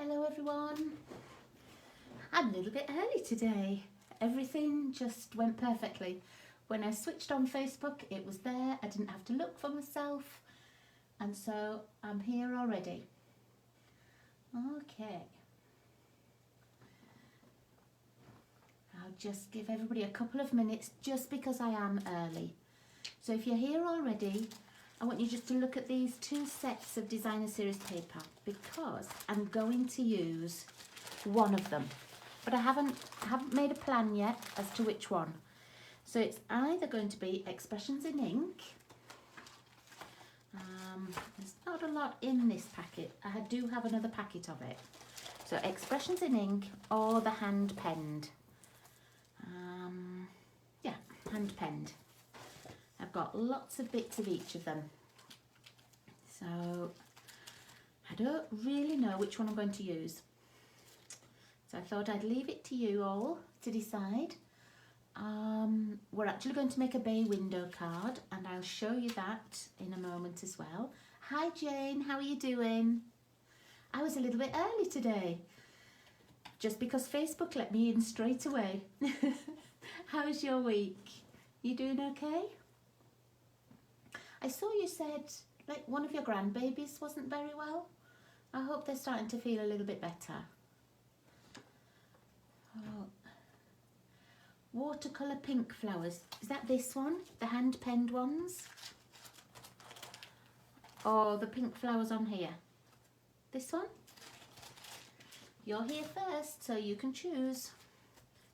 Hello everyone. I'm a little bit early today. Everything just went perfectly. When I switched on Facebook, it was there. I didn't have to look for myself. And so I'm here already. Okay. I'll just give everybody a couple of minutes just because I am early. So if you're here already, I want you just to look at these two sets of designer series paper because I'm going to use one of them, but I haven't made a plan yet as to which one. So it's either going to be Expressions in Ink. There's not a lot in this packet. I do have another packet of it. So Expressions in Ink or the hand penned. Yeah, hand penned. I've got lots of bits of each of them. So I don't really know which one I'm going to use. So I thought I'd leave it to you all to decide. We're actually going to make a bay window card and I'll show you that in a moment as well. Hi Jane, how are you doing? I was a little bit early today, just because Facebook let me in straight away. How's your week? You doing okay? I saw you said like one of your grandbabies wasn't very well. I hope they're starting to feel a little bit better. Oh. Watercolour pink flowers. Is that this one? The hand penned ones? Or the pink flowers on here? This one? You're here first, so you can choose.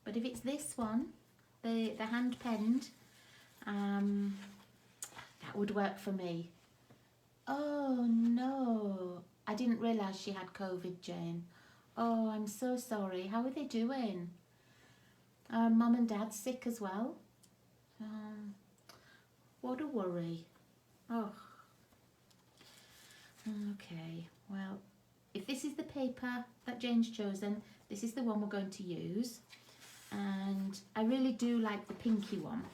But if it's this one, the hand penned, that would work for me. Oh no, I didn't realise she had COVID, Jane. Oh, I'm so sorry. How are they doing? Mum and Dad's sick as well. What a worry. Oh. Okay, well, if this is the paper that Jane's chosen, this is the one we're going to use. And I really do like the pinky one.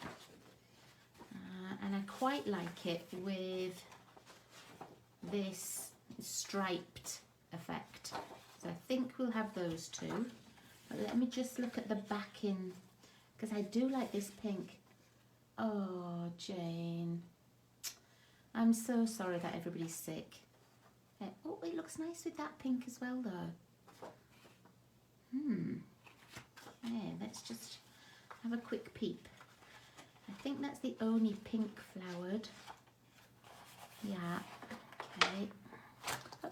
And I quite like it with this striped effect. So I think we'll have those two. But let me just look at the backing, because I do like this pink. Oh, Jane. I'm so sorry that everybody's sick. Oh, it looks nice with that pink as well, though. Okay, let's just have a quick peep. I think that's the only pink flowered. Yeah, okay.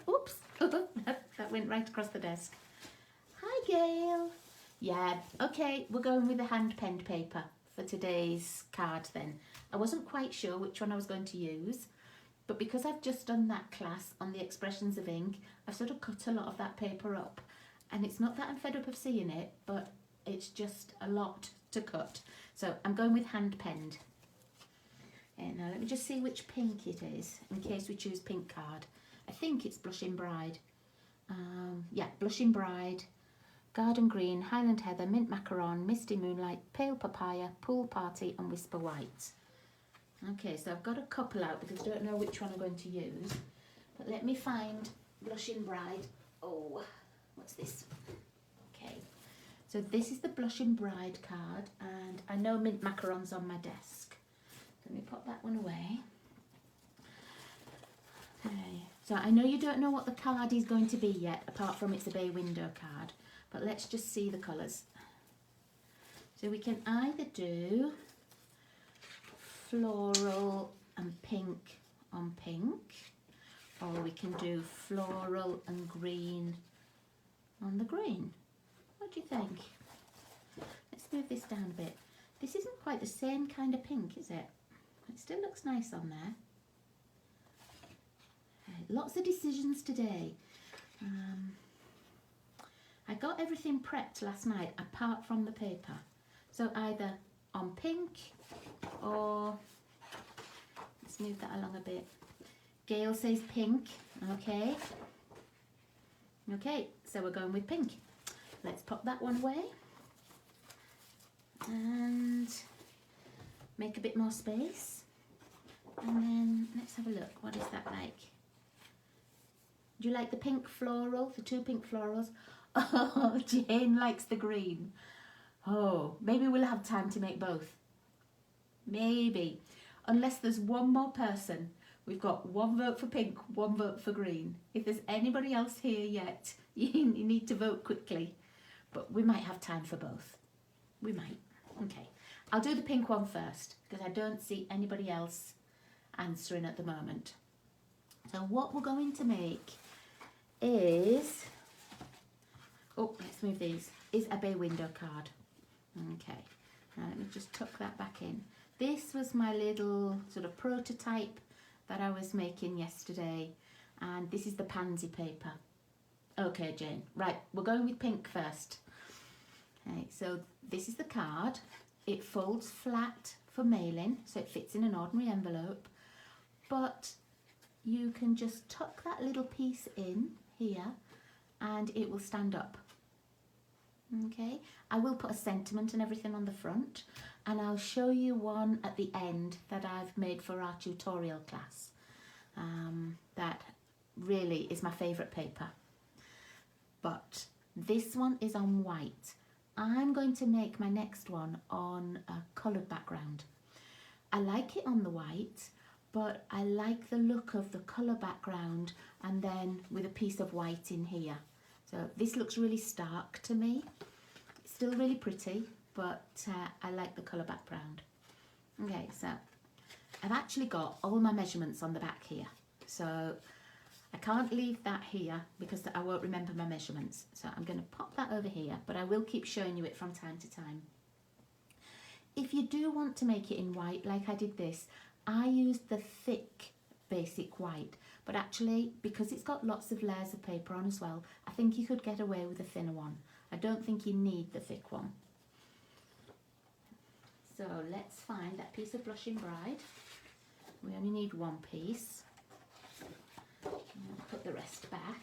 Oops, that went right across the desk. Hi, Gail. Yeah, okay, we're going with the hand penned paper for today's card then. I wasn't quite sure which one I was going to use, but because I've just done that class on the expressions of ink, I've sort of cut a lot of that paper up. And it's not that I'm fed up of seeing it, but it's just a lot to cut. So I'm going with hand penned. And now let me just see which pink it is in case we choose pink card. I think it's Blushing Bride. Yeah, Blushing Bride, Garden Green, Highland Heather, Mint Macaron, Misty Moonlight, Pale Papaya, Pool Party and Whisper White. Okay, so I've got a couple out because I don't know which one I'm going to use. But let me find Blushing Bride. Oh, what's this? Okay, so this is the Blushing Bride card and I know Mint Macaron's on my desk. Let me pop that one away. Okay, so I know you don't know what the card is going to be yet, apart from it's a bay window card, but let's just see the colours. So we can either do floral and pink on pink, or we can do floral and green on the green. What do you think? Let's move this down a bit. This isn't quite the same kind of pink, is it? It still looks nice on there. Lots of decisions today. I got everything prepped last night apart from the paper. So either on pink or, let's move that along a bit. Gail says pink, okay. Okay, so we're going with pink. Let's pop that one away. And make a bit more space. And then let's have a look. What is that like? Do you like the pink floral, the 2 pink florals? Oh, Jane likes the green. Oh, maybe we'll have time to make both. Maybe. Unless there's one more person. We've got 1 vote for pink, 1 vote for green. If there's anybody else here yet, you need to vote quickly. But we might have time for both. We might. Okay. I'll do the pink one first because I don't see anybody else answering at the moment. So what we're going to make is, oh, let's move these, is a bay window card. Okay. Now let me just tuck that back in. This was my little sort of prototype that I was making yesterday, and this is the pansy paper. Okay, Jane. Right, we're going with pink first. Okay, so this is the card. It folds flat for mailing, so it fits in an ordinary envelope, but you can just tuck that little piece in here and it will stand up. Okay, I will put a sentiment and everything on the front, and I'll show you one at the end that I've made for our tutorial class. That really is my favourite paper. But this one is on white. I'm going to make my next one on a coloured background. I like it on the white, but I like the look of the colour background and then with a piece of white in here. So this looks really stark to me. It's still really pretty, but I like the colour background. Okay, so I've actually got all my measurements on the back here. So I can't leave that here because I won't remember my measurements. So I'm going to pop that over here, but I will keep showing you it from time to time. If you do want to make it in white, like I did this, I used the thick basic white, but actually because it's got lots of layers of paper on as well, I think you could get away with a thinner one. I don't think you need the thick one. So let's find that piece of Blushing Bride. We only need 1 piece. Put the rest back.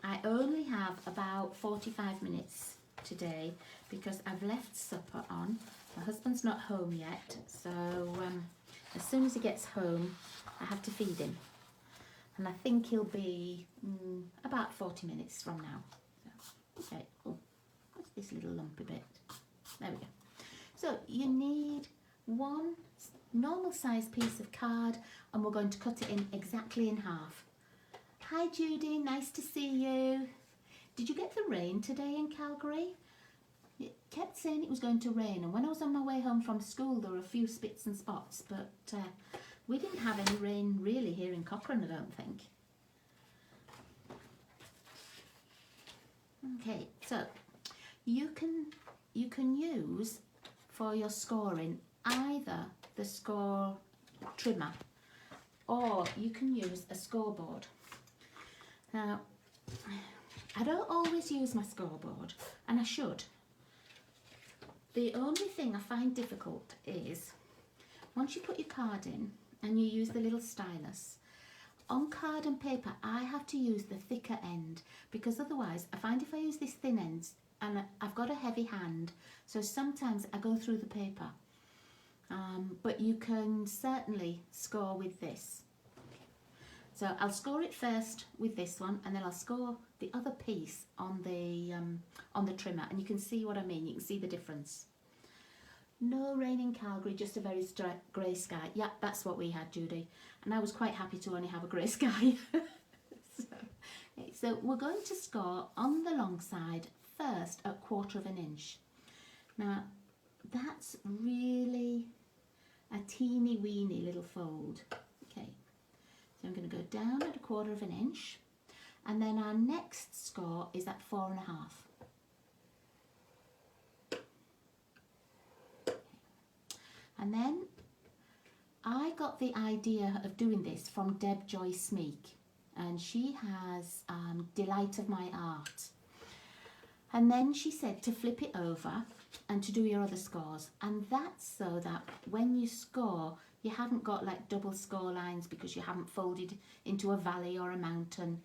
I only have about 45 minutes today because I've left supper on. My husband's not home yet, so as soon as he gets home I have to feed him, and I think he'll be about 40 minutes from now. So, okay. Oh, what's this little lumpy bit? There we go. So you need 1 normal size piece of card, and we're going to cut it in exactly in half. Hi Judy, nice to see you. Did you get the rain today in Calgary? It kept saying it was going to rain, and when I was on my way home from school there were a few spits and spots, but we didn't have any rain really here in Cochrane, I don't think. Okay, so you can use for your scoring either the score trimmer or you can use a scoreboard. Now, I don't always use my scoreboard, and I should. The only thing I find difficult is once you put your card in and you use the little stylus, on card and paper I have to use the thicker end, because otherwise I find if I use this thin end, and I've got a heavy hand, so sometimes I go through the paper. But you can certainly score with this. So I'll score it first with this one, and then I'll score the other piece on the trimmer, and you can see what I mean. You can see the difference. No rain in Calgary, just a very grey sky. Yeah, that's what we had, Judy, and I was quite happy to only have a grey sky. So we're going to score on the long side first at 1/4 inch. Now that's really a teeny weeny little fold. Okay, so I'm going to go down at 1/4 inch, and then our next score is at 4.5. And then I got the idea of doing this from Deb Joy Smeek, and she has Delight of My Art. And then she said to flip it over and to do your other scores, and that's so that when you score you haven't got like double score lines because you haven't folded into a valley or a mountain.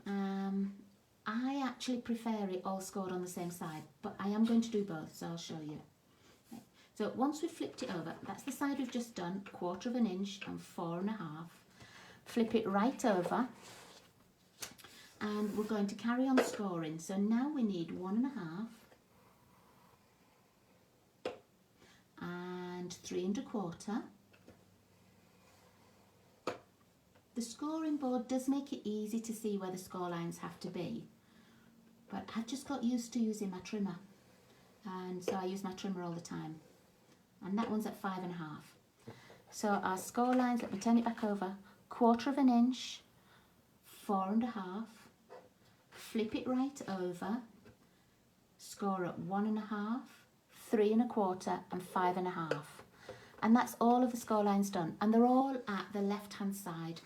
I actually prefer it all scored on the same side, but I am going to do both, so I'll show you. Okay. So once we've flipped it over, that's the side we've just done, 1/4 inch and 4.5. Flip it right over, and we're going to carry on scoring. So now we need 1.5 and 3.25. The scoring board does make it easy to see where the score lines have to be, but I've just got used to using my trimmer, and so I use my trimmer all the time, and that one's at 5.5. So our score lines, let me turn it back over, 1/4 inch, 4.5, flip it right over, score at 1.5, 3.25 and 5.5, and that's all of the score lines done, and they're all at the left hand side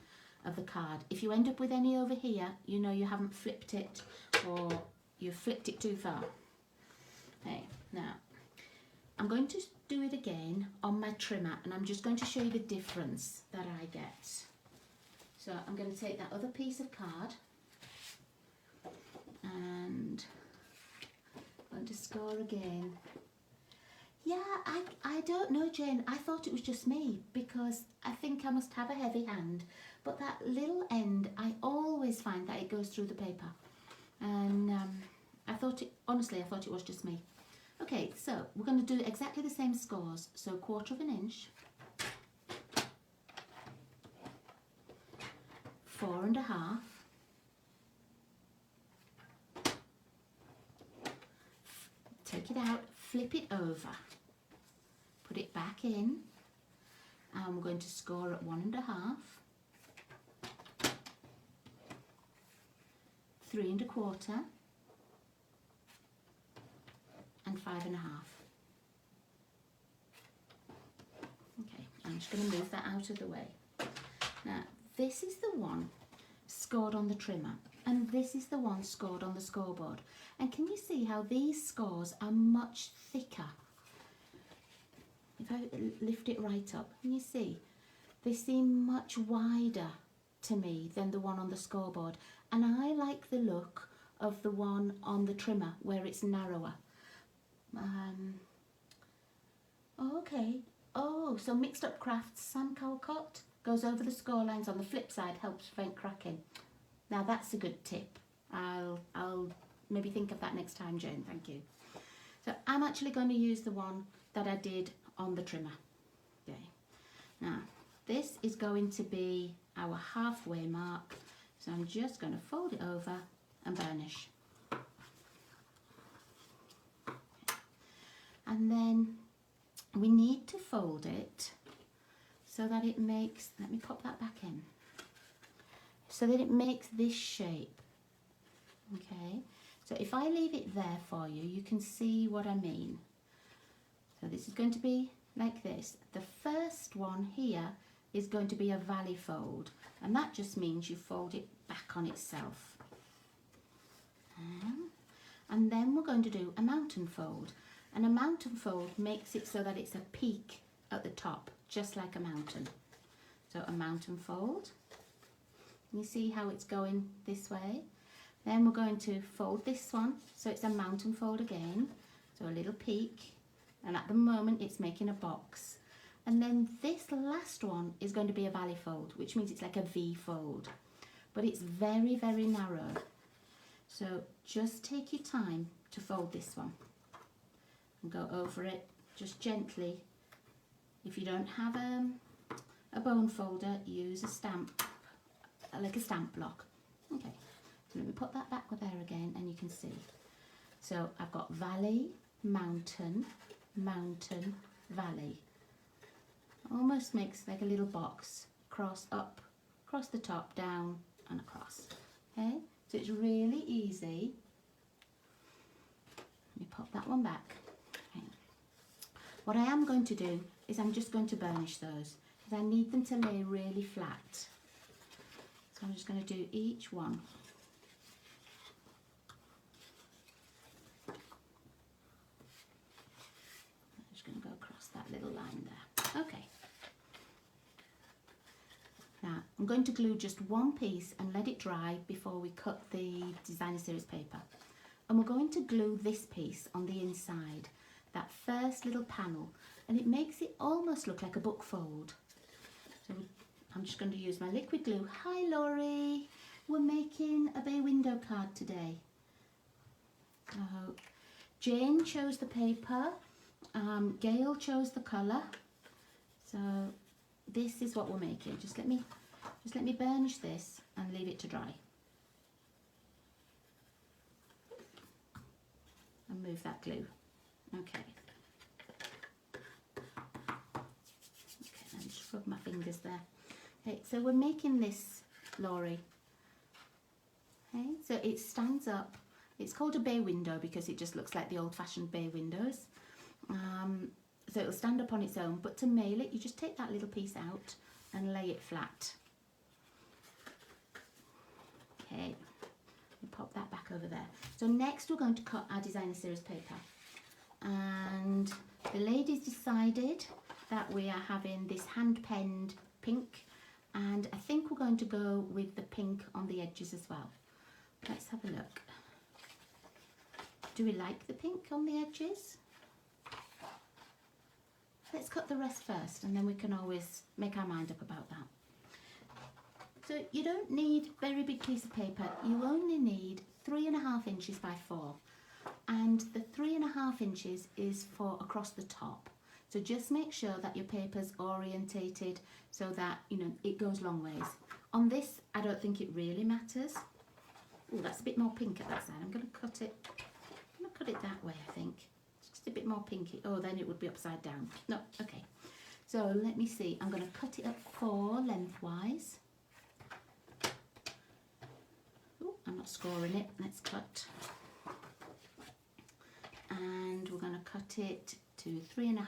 of the card. If you end up with any over here, you know you haven't flipped it, or you've flipped it too far. Okay, now I'm going to do it again on my trimmer, and I'm just going to show you the difference that I get. So I'm going to take that other piece of card and I'm going to score again. Yeah, I don't know, Jane. I thought it was just me because I think I must have a heavy hand. But that little end, I always find that it goes through the paper. And I thought it, honestly, I thought it was just me. Okay, so we're going to do exactly the same scores. So 1/4 inch, 4.5, take it out, flip it over, put it back in, and we're going to score at 1.5, 3.25 and 5.5. Okay, I'm just going to move that out of the way. Now, this is the one scored on the trimmer, and this is the one scored on the scoreboard. And can you see how these scores are much thicker? If I lift it right up, can you see? They seem much wider to me than the one on the scoreboard. And I like the look of the one on the trimmer where it's narrower. Okay. Oh, so Mixed Up Crafts Sam Calcott goes over the score lines on the flip side, helps prevent cracking. Now that's a good tip. I'll maybe think of that next time, Jane. Thank you. So I'm actually going to use the one that I did on the trimmer. Okay. Now this is going to be our halfway mark. So I'm just going to fold it over and burnish. Okay. And then we need to fold it so that it makes, let me pop that back in, so that it makes this shape. Okay, so if I leave it there for you, you can see what I mean. So this is going to be like this. The first one here is going to be a valley fold, and that just means you fold it back on itself. And then we're going to do a mountain fold, and a mountain fold makes it so that it's a peak at the top, just like a mountain. So a mountain fold, you see how it's going this way. Then we're going to fold this one, so it's a mountain fold again, so a little peak, and at the moment it's making a box. And then this last one is going to be a valley fold, which means it's like a V fold, but it's very, very narrow. So just take your time to fold this one and go over it just gently. If you don't have a bone folder, use a stamp, like a stamp block. Okay, so let me put that back there again, and you can see. So I've got valley, mountain, mountain, valley. Almost makes like a little box, cross up, across the top, down and across. Okay, so it's really easy. Let me pop that one back. Okay. What I am going to do is I'm just going to burnish those because I need them to lay really flat. So I'm just going to do each one. I'm just going to go across that little line there. Okay. Now I'm going to glue just one piece and let it dry before we cut the designer series paper. And we're going to glue this piece on the inside, that first little panel. and it makes it almost look like a book fold. So I'm just going to use my liquid glue. Hi Laurie, we're making a bay window card today. So Jane chose the paper, Gail chose the colour. So this is what we're making. Just let me burnish this and leave it to dry. And move that glue. Okay. Okay, let me just rub my fingers there. Okay, so we're making this, Laurie. Okay, so it stands up. It's called a bay window because it just looks like the old-fashioned bay windows. So it'll stand up on its own, but to mail it, you just take that little piece out and lay it flat. Okay, pop that back over there. So next we're going to cut our designer series paper. And the ladies decided that we are having this hand-penned pink, and I think we're going to go with the pink on the edges as well. Let's have a look. Do we like the pink on the edges? Let's cut the rest first and then we can always make our mind up about that. So you don't need a very big piece of paper. You only need 3.5 inches by 4. And the 3.5 inches is for across the top. So just make sure that your paper's orientated so that, you know, it goes long ways. On this, I don't think it really matters. Oh, that's a bit more pink at that side. I'm going to cut it. I'm going to cut it that way, I think. Just a bit more pinky. Oh, then it would be upside down. No, okay. So let me see. I'm going to cut it at 4 lengthwise. Oh, I'm not scoring it. Let's cut. And we're going to cut it to 3.5.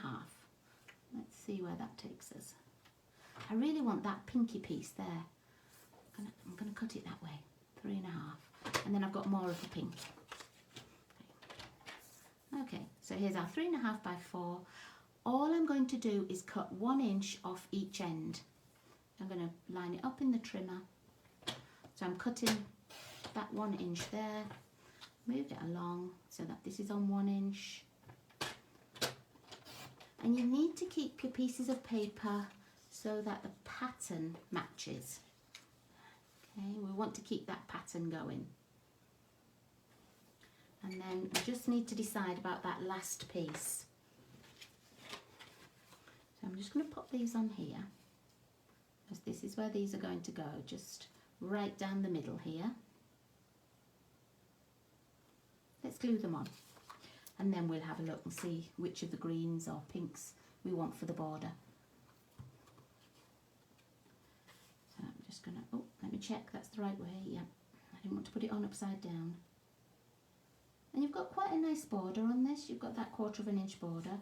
Let's see where that takes us. I really want that pinky piece there. I'm going to cut it that way. 3.5. And then I've got more of the pink. Okay, so here's our 3.5 by 4. All I'm going to do is cut 1 inch off each end. I'm going to line it up in the trimmer. So I'm cutting that 1 inch there, move it along so that this is on 1 inch. And you need to keep your pieces of paper so that the pattern matches. Okay, we want to keep that pattern going. And then we just need to decide about that last piece. So I'm just going to pop these on here, because this is where these are going to go, just right down the middle here. Let's glue them on, and then we'll have a look and see which of the greens or pinks we want for the border. So I'm just going to, oh, let me check that's the right way. Yeah, I didn't want to put it on upside down. And you've got quite a nice border on this. You've got that 1/4 inch border.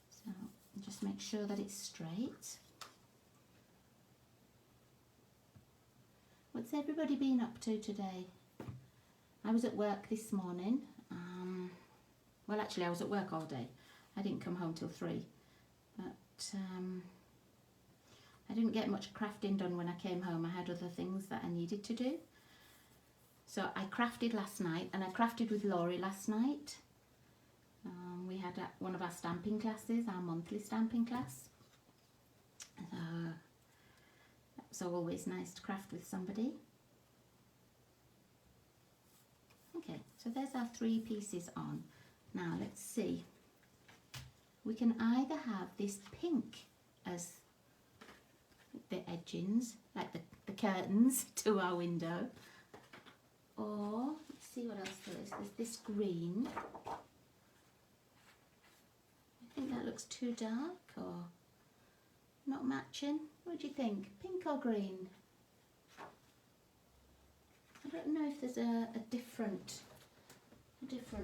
So just make sure that it's straight. What's everybody been up to today? I was at work this morning. Well, actually, I was at work all day. I didn't come home till 3. But I didn't get much crafting done when I came home. I had other things that I needed to do. So I crafted last night, and I crafted with Laurie last night. We had one of our stamping classes, our monthly stamping class. So always nice to craft with somebody. Okay, so there's our 3 pieces on. Now let's see. We can either have this pink as the edgings, like the curtains to our window, or let's see what else there is. There's this green. I think that looks too dark or not matching. What do you think? Pink or green? I don't know if there's a different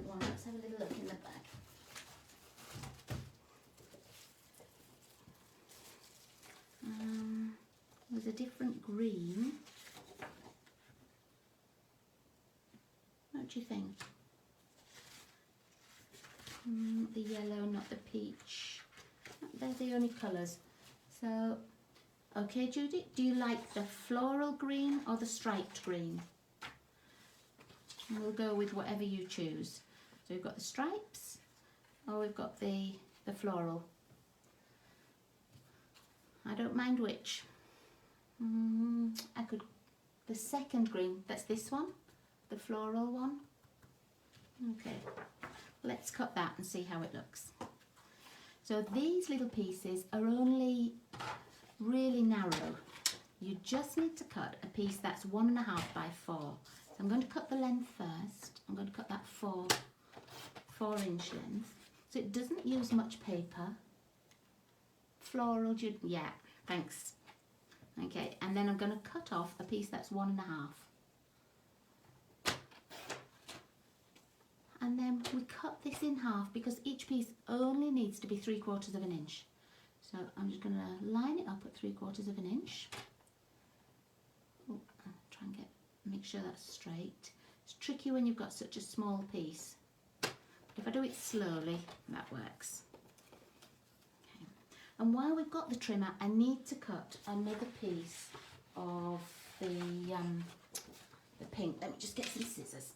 one. Let's have a little look in the back. There's a different green. What do you think? The yellow, not the peach. They're the only colours. So, okay, Judy, do you like the floral green or the striped green? We'll go with whatever you choose. So we've got the stripes, or we've got the floral. I don't mind which. I could, the second green, that's this one, the floral one. Okay, let's cut that and see how it looks. So these little pieces are only really narrow. You just need to cut a piece that's 1.5 by 4. So I'm going to cut the length first. I'm going to cut that 4-inch length. So it doesn't use much paper. Floral, yeah, thanks. Okay, and then I'm going to cut off a piece that's 1.5. And then we cut this in half because each piece only needs to be 3/4 of an inch. So I'm just going to line it up at 3/4 of an inch. Oh, I'll try and make sure that's straight. It's tricky when you've got such a small piece. But if I do it slowly, that works. Okay. And while we've got the trimmer, I need to cut another piece of the pink. Let me just get some scissors.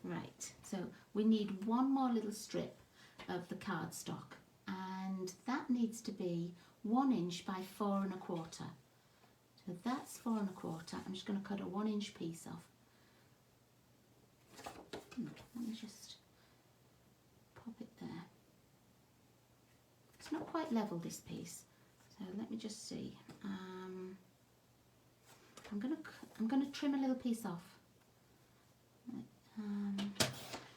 Right, so we need one more little strip of the cardstock, and that needs to be 1 inch by 4.25. So that's 4.25. I'm just going to cut a 1-inch piece off. Let me just pop it there. It's not quite level, this piece, so let me just see. I'm going to trim a little piece off.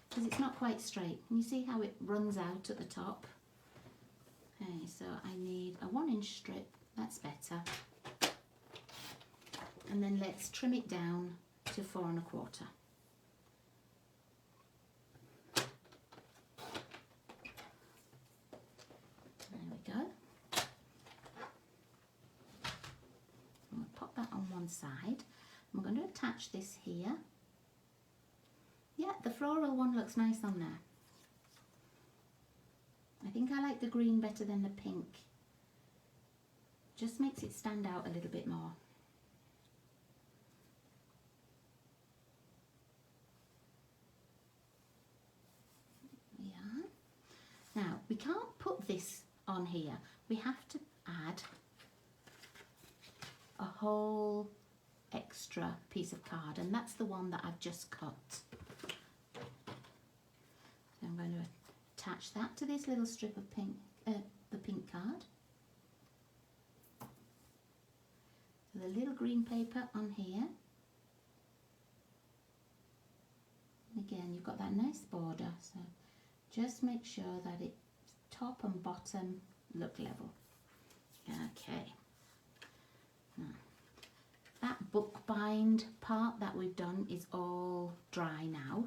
Because it's not quite straight. Can you see how it runs out at the top? Okay, so I need a 1-inch strip, that's better. And then let's trim it down to 4.25. There we go. I'm going to pop that on one side. I'm going to attach this here. Yeah, the floral one looks nice on there. I think I like the green better than the pink. Just makes it stand out a little bit more. There we are. Now, we can't put this on here. We have to add a whole extra piece of card, and that's the one that I've just cut. So I'm going to attach that to this little strip of pink, the pink card. So the little green paper on here. Again, you've got that nice border, so just make sure that it's top and bottom look level. Okay. Now, that bookbind part that we've done is all dry now.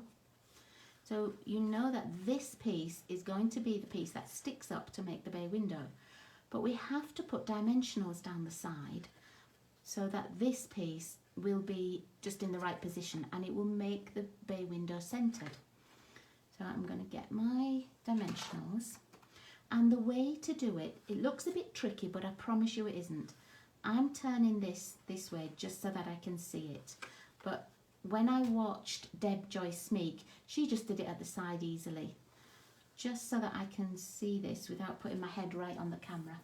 So you know that this piece is going to be the piece that sticks up to make the bay window. But we have to put dimensionals down the side so that this piece will be just in the right position and it will make the bay window centered. So I'm going to get my dimensionals. And the way to do it, it looks a bit tricky, but I promise you it isn't. I'm turning this way just so that I can see it. But when I watched Deb Joyce Meek, she just did it at the side easily, just so that I can see this without putting my head right on the camera.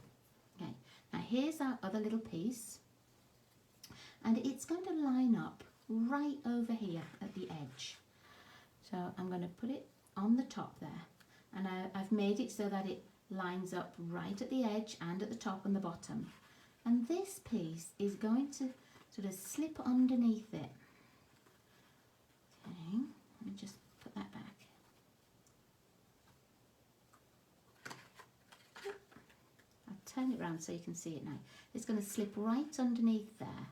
Okay, now here's our other little piece, and it's going to line up right over here at the edge. So I'm going to put it on the top there, and I've made it so that it lines up right at the edge and at the top and the bottom. And this piece is going to sort of slip underneath it. Okay, let me just put that back. I'll turn it around so you can see it now. It's going to slip right underneath there,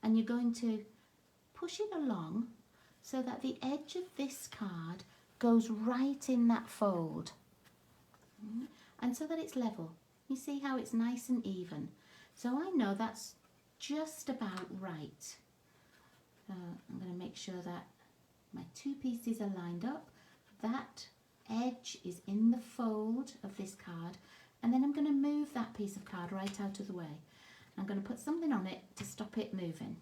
and you're going to push it along so that the edge of this card goes right in that fold, and so that it's level. You see how it's nice and even. So I know that's just about right. I'm going to make sure that my two pieces are lined up. That edge is in the fold of this card, and then I'm going to move that piece of card right out of the way. I'm going to put something on it to stop it moving.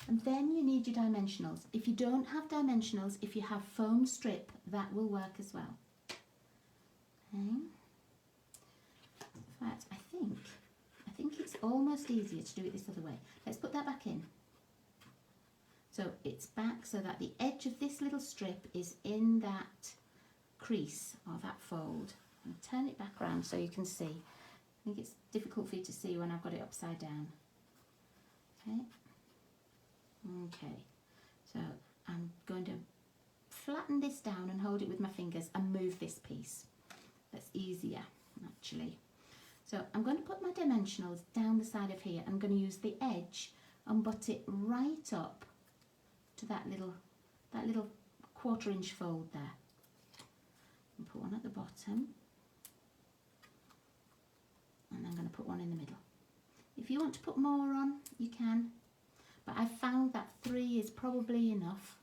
And then you need your dimensionals. If you don't have dimensionals, if you have foam strip, that will work as well. Okay. almost easier to do it this other way. Let's put that back in. So it's back so that the edge of this little strip is in that crease or that fold. And turn it back around so you can see. I think it's difficult for you to see when I've got it upside down. Okay. Okay. So I'm going to flatten this down and hold it with my fingers and move this piece. That's easier, actually. So I'm going to put my dimensionals down the side of here. I'm going to use the edge and butt it right up to that little 1/4 inch fold there. And put one at the bottom. And I'm going to put one in the middle. If you want to put more on, you can. But I found that 3 is probably enough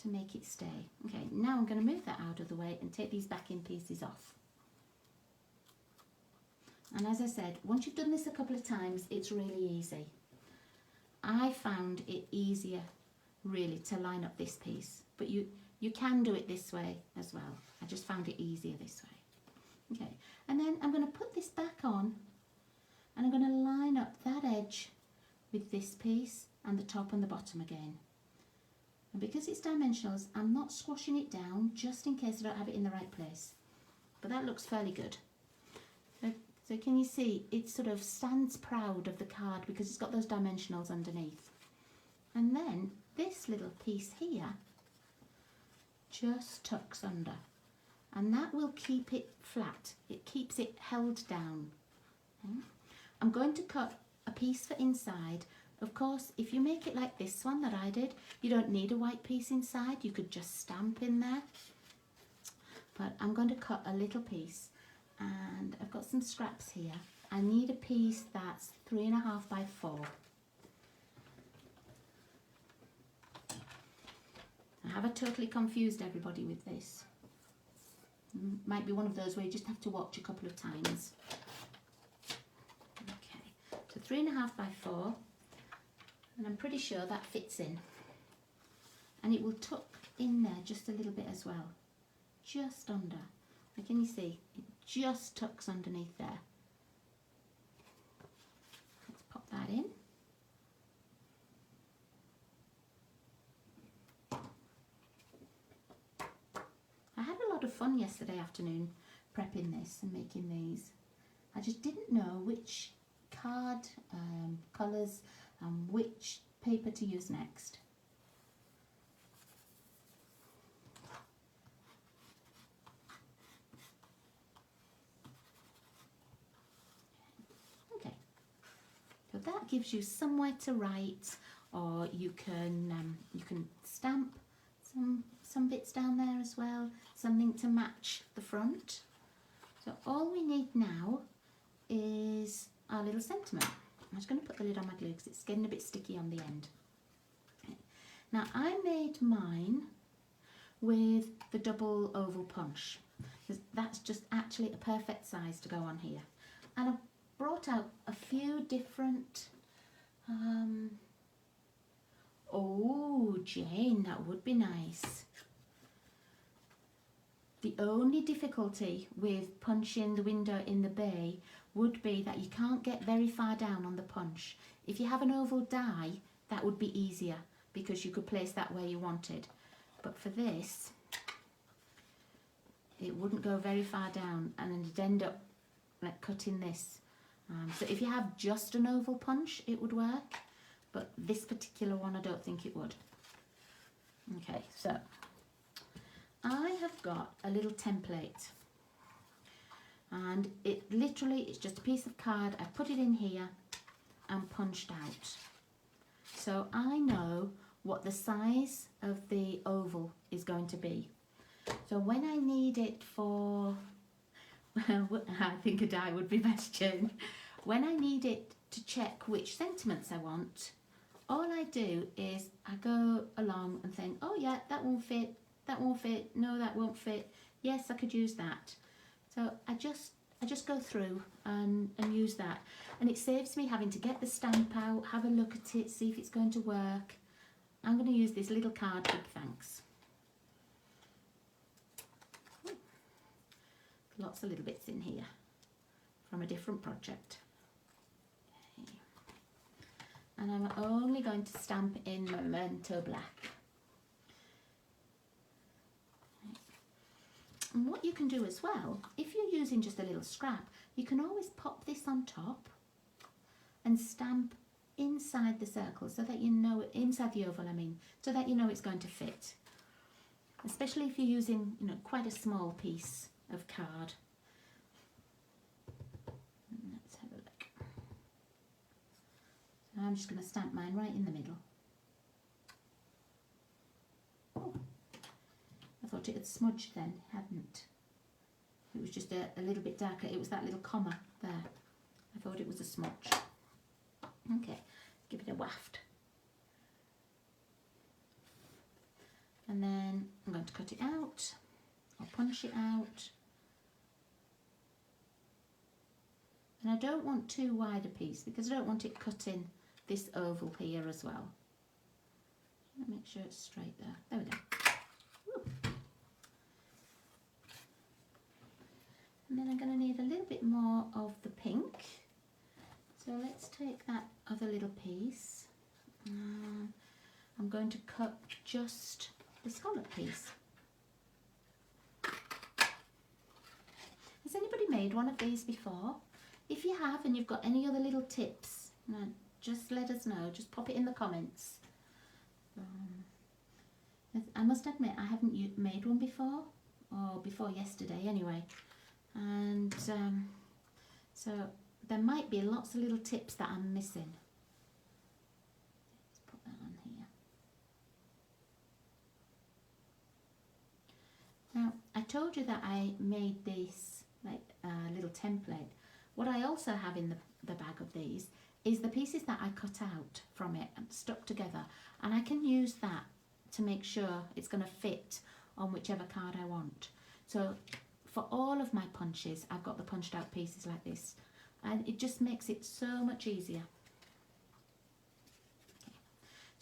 to make it stay. Okay, now I'm going to move that out of the way and take these backing pieces off. And as I said, once you've done this a couple of times, it's really easy. I found it easier really to line up this piece, but you can do it this way as well. I just found it easier this way. Okay, and then I'm going to put this back on and I'm going to line up that edge with this piece and the top and the bottom again. And because it's dimensionals, I'm not squashing it down just in case I don't have it in the right place. But that looks fairly good. So can you see, it sort of stands proud of the card because it's got those dimensionals underneath. And then this little piece here just tucks under. And that will keep it flat. It keeps it held down. Okay. I'm going to cut a piece for inside. Of course, if you make it like this one that I did, you don't need a white piece inside. You could just stamp in there. But I'm going to cut a little piece. And I've got some scraps here. I need a piece that's 3.5 by 4. I haven't totally confused everybody with this. Might be one of those where you just have to watch a couple of times. Okay, so 3.5 by 4, and I'm pretty sure that fits in. And it will tuck in there just a little bit as well, just under. Now can you see? It just tucks underneath there. Let's pop that in. I had a lot of fun yesterday afternoon prepping this and making these. I just didn't know which card colours and which paper to use next. Okay, so that gives you somewhere to write, or you can stamp some bits down there as well, something to match the front. So all we need now is our little sentiment. I'm just going to put the lid on my glue because it's getting a bit sticky on the end. Okay. Now I made mine with the double oval punch because that's just actually a perfect size to go on here. And I've brought out a few different oh, Jane, that would be nice. The only difficulty with punching the window in the bay would be that you can't get very far down on the punch. If you have an oval die, that would be easier because you could place that where you wanted. But for this, it wouldn't go very far down and then you'd end up like cutting this. So if you have just an oval punch, it would work. But this particular one, I don't think it would. Okay, so I have got a little template. And it literally, it's just a piece of card. I put it in here and punched out. So I know what the size of the oval is going to be. So when I need it for, well, I think a die would be best, Jane. When I need it to check which sentiments I want, all I do is I go along and think, oh yeah, that won't fit, no, that won't fit, yes, I could use that. So I just go through and use that. And it saves me having to get the stamp out, have a look at it, see if it's going to work. I'm going to use this little card, Big Thanks. Lots of little bits in here from a different project. and I'm only going to stamp in Memento Black. And what you can do as well, if you're using just a little scrap, you can always pop this on top and stamp inside the circle so that you know, inside the oval I mean, so that you know it's going to fit. Especially if you're using, you know, quite a small piece of card. Let's have a look. So I'm just going to stamp mine right in the middle. Oh, I thought it had smudged then, it hadn't. It was just a little bit darker. It was that little comma there. I thought it was a smudge. Okay, give it a waft. And then I'm going to cut it out, or punch it out. And I don't want too wide a piece because I don't want it cutting this oval here as well. Make sure it's straight there. There we go. Woo. And then I'm going to need a little bit more of the pink. So let's take that other little piece. I'm going to cut just the scallop piece. Has anybody made one of these before? If you have and you've got any other little tips, just let us know. Just pop it in the comments. I must admit I haven't made one before, or before yesterday anyway. And so there might be lots of little tips that I'm missing. Let's put that on here. Now, I told you that I made this like a little template. What I also have in the bag of these is the pieces that I cut out from it and stuck together, and I can use that to make sure it's going to fit on whichever card I want. So for all of my punches, I've got the punched out pieces like this, and it just makes it so much easier. Okay.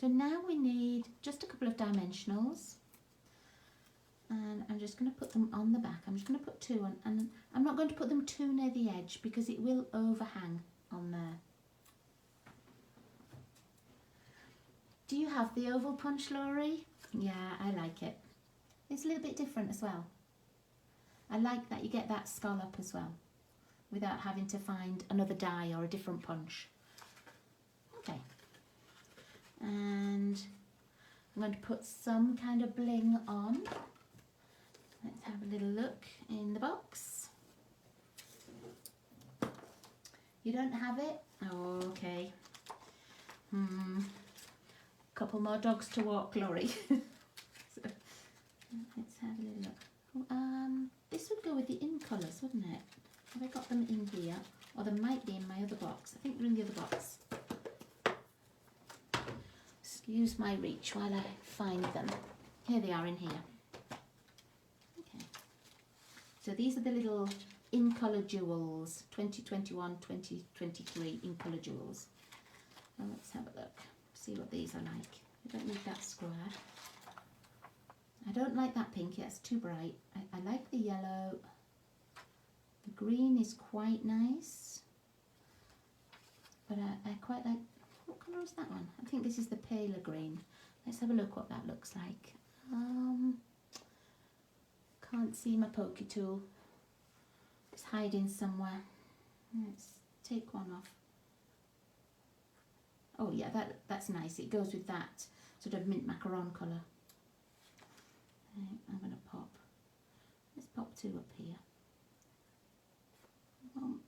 So now we need just a couple of dimensionals, and I'm just going to put them on the back. I'm just going to put two on, and I'm not going to put them too near the edge because it will overhang on there. Do you have the oval punch, Laurie? Yeah, I like it. It's a little bit different as well. I like that you get that scallop as well, without having to find another die or a different punch. Okay. And I'm going to put some kind of bling on. Let's have a little look in the box. You don't have it? Oh, okay. Couple more dogs to walk, Laurie. So, let's have a little look. This would go with the in colours, wouldn't it? Have I got them in here? Or they might be in my other box. I think they're in the other box. Excuse my reach while I find them. Here they are in here. Okay. So these are the little in colour jewels. 2021, 2023 in colour jewels. Now let's have a look. See what these are like. I don't need that square. I don't like that pink, it's too bright. I like the yellow. The green is quite nice. But I quite like, what colour is that one? I think this is the paler green. Let's have a look what that looks like. Can't see my pokey tool. It's hiding somewhere. Let's take one off. Oh yeah, that's nice. It goes with that sort of mint macaron colour. I'm going to pop. Let's pop two up here. And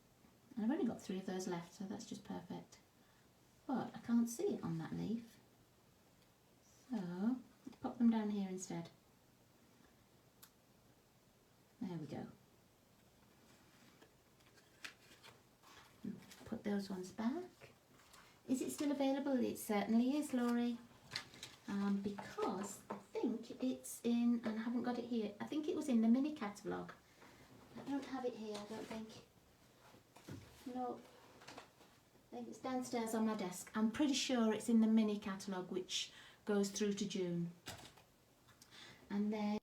I've only got 3 of those left, so that's just perfect. But I can't see it on that leaf. So let's pop them down here instead. There we go. Put those ones back. Is it still available? It certainly is, Laurie. Because I think it's in, and I haven't got it here, I think it was in the mini catalogue. I don't have it here, I don't think. No, I think it's downstairs on my desk. I'm pretty sure it's in the mini catalogue, which goes through to June. And then